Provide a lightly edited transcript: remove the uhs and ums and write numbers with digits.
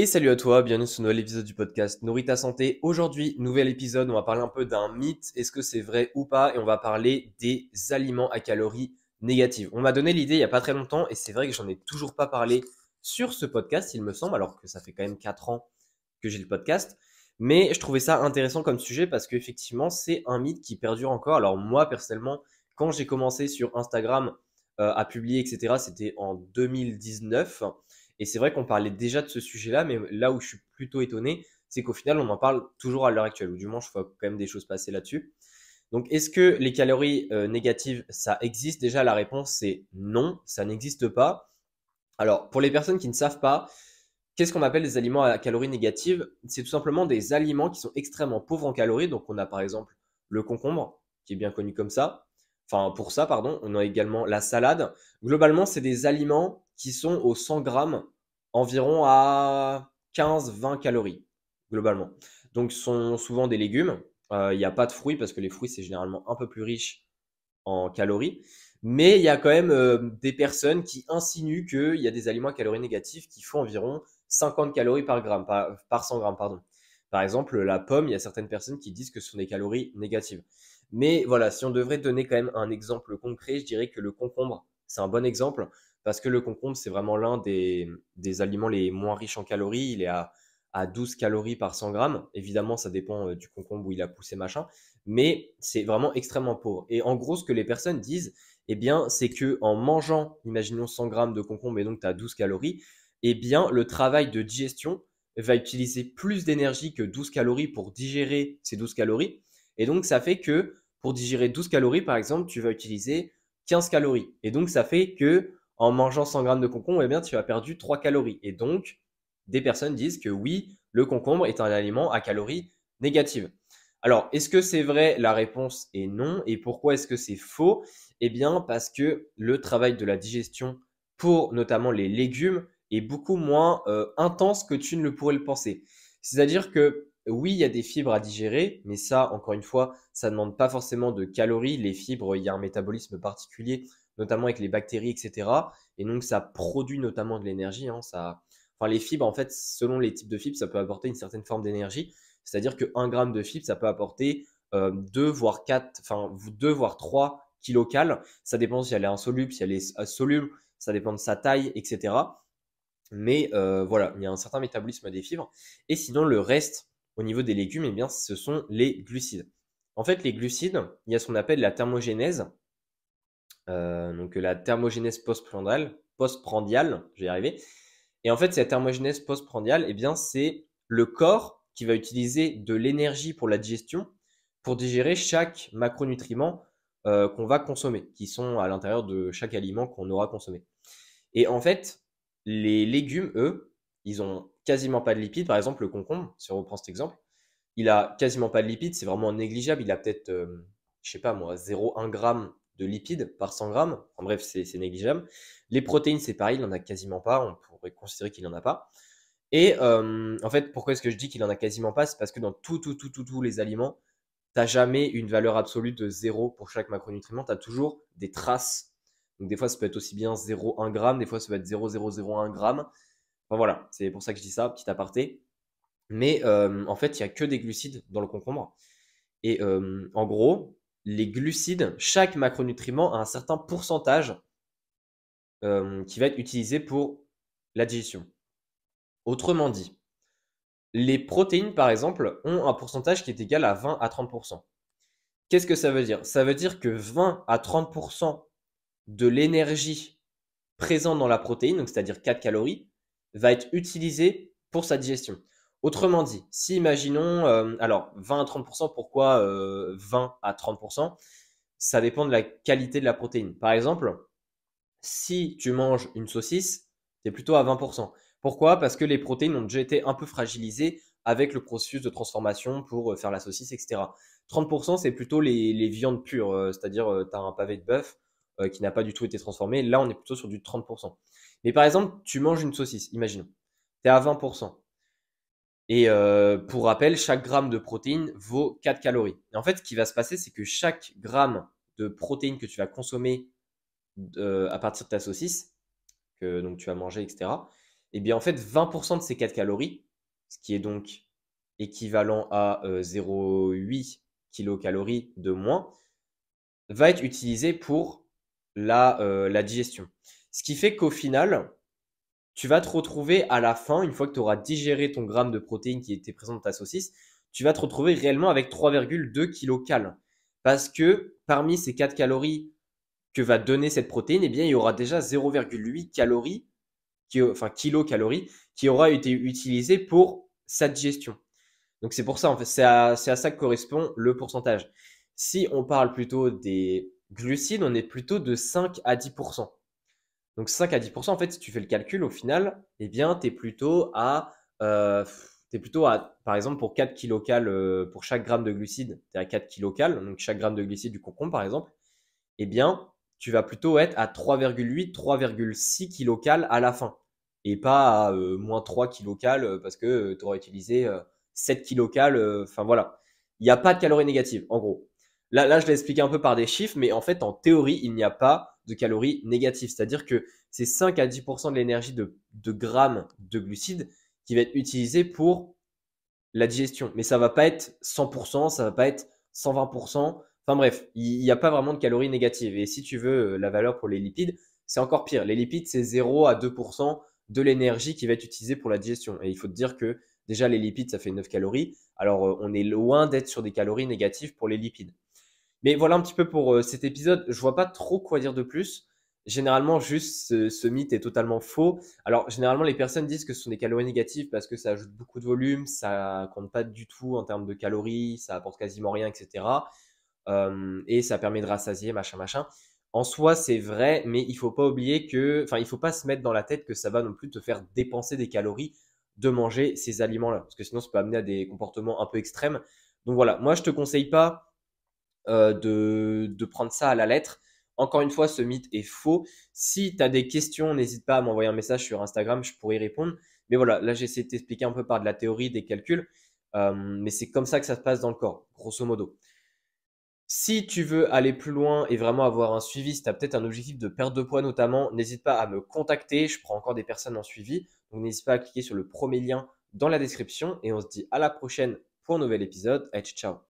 Et salut à toi, bienvenue sur ce nouvel épisode du podcast Nourris ta santé. Aujourd'hui, nouvel épisode, on va parler un peu d'un mythe, est-ce que c'est vrai ou pas, et on va parler des aliments à calories négatives. On m'a donné l'idée il n'y a pas très longtemps, et c'est vrai que j'en ai toujours pas parlé sur ce podcast, il me semble, alors que ça fait quand même 4 ans que j'ai le podcast. Mais je trouvais ça intéressant comme sujet parce qu'effectivement, c'est un mythe qui perdure encore. Alors moi, personnellement, quand j'ai commencé sur Instagram à publier, etc., c'était en 2019. Et c'est vrai qu'on parlait déjà de ce sujet-là, mais là où je suis plutôt étonné, c'est qu'au final, on en parle toujours à l'heure actuelle, ou du moins, je vois quand même des choses passer là-dessus. Donc, est-ce que les calories négatives, ça existe? Déjà, la réponse, c'est non, ça n'existe pas. Alors, pour les personnes qui ne savent pas, qu'est-ce qu'on appelle des aliments à calories négatives? C'est tout simplement des aliments qui sont extrêmement pauvres en calories. Donc, on a par exemple le concombre, qui est bien connu comme ça. Enfin, pour ça, pardon. On a également la salade. Globalement, c'est des aliments qui sont aux 100 grammes environ à 15-20 calories, globalement. Donc, ce sont souvent des légumes. Il n'y a pas de fruits parce que les fruits, c'est généralement un peu plus riche en calories. Mais il y a quand même des personnes qui insinuent qu'il y a des aliments à calories négatives qui font environ 50 calories par gramme, par 100 grammes, pardon. Par exemple, la pomme, il y a certaines personnes qui disent que ce sont des calories négatives. Mais voilà, si on devrait donner quand même un exemple concret, je dirais que le concombre, c'est un bon exemple, parce que le concombre, c'est vraiment l'un des aliments les moins riches en calories. Il est à 12 calories par 100 grammes. Évidemment, ça dépend du concombre où il a poussé, machin, mais c'est vraiment extrêmement pauvre. Et en gros, ce que les personnes disent, eh bien, c'est que en mangeant, imaginons 100 grammes de concombre et donc tu as 12 calories, eh bien, le travail de digestion va utiliser plus d'énergie que 12 calories pour digérer ces 12 calories. Et donc, ça fait que pour digérer 12 calories, par exemple, tu vas utiliser 15 calories. Et donc, ça fait que en mangeant 100 grammes de concombre, eh bien, tu as perdu 3 calories. Et donc, des personnes disent que oui, le concombre est un aliment à calories négatives. Alors, est-ce que c'est vrai? La réponse est non. Et pourquoi est-ce que c'est faux? Eh bien, parce que le travail de la digestion pour notamment les légumes est beaucoup moins intense que tu ne le pourrais le penser. C'est-à-dire que oui, il y a des fibres à digérer, mais ça, encore une fois, ça ne demande pas forcément de calories. Les fibres, il y a un métabolisme particulier, notamment avec les bactéries, etc. Et donc, ça produit notamment de l'énergie. Enfin, les fibres, en fait, selon les types de fibres, ça peut apporter une certaine forme d'énergie. C'est-à-dire que 1 gramme de fibres, ça peut apporter 2 voire 4, enfin 2 voire 3 kilocales. Ça dépend si elle est insoluble, si elle est soluble, ça dépend de sa taille, etc. Mais voilà, il y a un certain métabolisme des fibres. Et sinon, le reste, au niveau des légumes, eh bien, ce sont les glucides. En fait, les glucides, il y a ce qu'on appelle la thermogénèse. Donc la thermogénèse postprandiale, je vais y arriver. Et en fait, cette thermogénèse postprandiale, eh bien, c'est le corps qui va utiliser de l'énergie pour la digestion pour digérer chaque macronutriment qu'on va consommer, qui sont à l'intérieur de chaque aliment qu'on aura consommé. Et en fait, les légumes, eux, ils ont quasiment pas de lipides. Par exemple, le concombre, si on reprend cet exemple, il a quasiment pas de lipides, c'est vraiment négligeable. Il a peut-être, je sais pas moi, 0,1 gramme de lipides par 100 grammes. En bref, c'est négligeable. Les protéines, c'est pareil, il en a quasiment pas. On pourrait considérer qu'il en a pas. Et en fait, pourquoi est-ce que je dis qu'il en a quasiment pas? C'est parce que dans tous les aliments, t'as jamais une valeur absolue de zéro pour chaque macronutriment. Tu as toujours des traces. Donc des fois, ça peut être aussi bien 0,1 gramme, des fois, ça peut être 0,0001 gramme. Enfin voilà, c'est pour ça que je dis ça, petit aparté. Mais en fait, il n'y a que des glucides dans le concombre. Et en gros, les glucides, chaque macronutriment a un certain pourcentage qui va être utilisé pour la digestion. Autrement dit, les protéines, par exemple, ont un pourcentage qui est égal à 20 à 30%. Qu'est-ce que ça veut dire? Ça veut dire que 20 à 30% de l'énergie présente dans la protéine, donc c'est-à-dire 4 calories, va être utilisée pour sa digestion. Autrement dit, si imaginons, alors 20 à 30%, pourquoi 20 à 30%? Ça dépend de la qualité de la protéine. Par exemple, si tu manges une saucisse, tu es plutôt à 20%. Pourquoi? Parce que les protéines ont déjà été un peu fragilisées avec le processus de transformation pour faire la saucisse, etc. 30%, c'est plutôt les viandes pures, c'est-à-dire tu as un pavé de bœuf qui n'a pas du tout été transformé. Là, on est plutôt sur du 30%. Mais par exemple, tu manges une saucisse, imaginons. Tu es à 20%. Et pour rappel, chaque gramme de protéines vaut 4 calories. Et en fait, ce qui va se passer, c'est que chaque gramme de protéines que tu vas consommer à partir de ta saucisse, que donc tu vas manger, etc., eh bien en fait 20% de ces 4 calories, ce qui est donc équivalent à 0,8 kilocalories de moins, va être utilisé pour la digestion. Ce qui fait qu'au final, tu vas te retrouver à la fin, une fois que tu auras digéré ton gramme de protéines qui était présent dans ta saucisse, tu vas te retrouver réellement avec 3,2 kilocales. Parce que parmi ces 4 calories que va donner cette protéine, eh bien, il y aura déjà 0,8 calories, enfin kilocalories, qui aura été utilisé pour sa digestion. Donc c'est pour ça, en fait, c'est à ça que correspond le pourcentage. Si on parle plutôt des glucides, on est plutôt de 5 à 10%. Donc 5 à 10%, en fait, si tu fais le calcul, au final, eh bien, t'es plutôt à, par exemple, pour 4 kilocales, pour chaque gramme de glucides, tu es à 4 kilocales, donc chaque gramme de glucides du concombre, par exemple, eh bien, tu vas plutôt être à 3,8, 3,6 kilocales à la fin. Et pas à moins 3 kilocales parce que tu auras utilisé 7 kilocales. Enfin voilà. Il n'y a pas de calories négatives, en gros. Là, je l'ai expliqué un peu par des chiffres, mais en fait, en théorie, il n'y a pas de calories négatives. C'est-à-dire que c'est 5 à 10% de l'énergie de grammes de glucides qui va être utilisée pour la digestion. Mais ça va pas être 100%, ça va pas être 120%. Enfin bref, il n'y a pas vraiment de calories négatives. Et si tu veux la valeur pour les lipides, c'est encore pire. Les lipides, c'est 0 à 2% de l'énergie qui va être utilisée pour la digestion. Et il faut te dire que déjà, les lipides, ça fait 9 calories. Alors, on est loin d'être sur des calories négatives pour les lipides. Mais voilà un petit peu pour cet épisode. Je vois pas trop quoi dire de plus. Généralement, juste ce mythe est totalement faux. Alors, généralement, les personnes disent que ce sont des calories négatives parce que ça ajoute beaucoup de volume, ça compte pas du tout en termes de calories, ça apporte quasiment rien, etc. Et ça permet de rassasier, machin, machin. En soi, c'est vrai, mais il faut pas oublier que, enfin, il faut pas se mettre dans la tête que ça va non plus te faire dépenser des calories de manger ces aliments-là, parce que sinon, ça peut amener à des comportements un peu extrêmes. Donc voilà, moi, je te conseille pas de prendre ça à la lettre. Encore une fois, ce mythe est faux. Si tu as des questions, n'hésite pas à m'envoyer un message sur Instagram, je pourrais y répondre. Mais voilà, là j'ai essayé de t'expliquer un peu par de la théorie, des calculs. Mais c'est comme ça que ça se passe dans le corps, grosso modo. Si tu veux aller plus loin et vraiment avoir un suivi, si tu as peut-être un objectif de perte de poids notamment, n'hésite pas à me contacter. Je prends encore des personnes en suivi. Donc n'hésite pas à cliquer sur le premier lien dans la description. Et on se dit à la prochaine pour un nouvel épisode. Allez, ciao.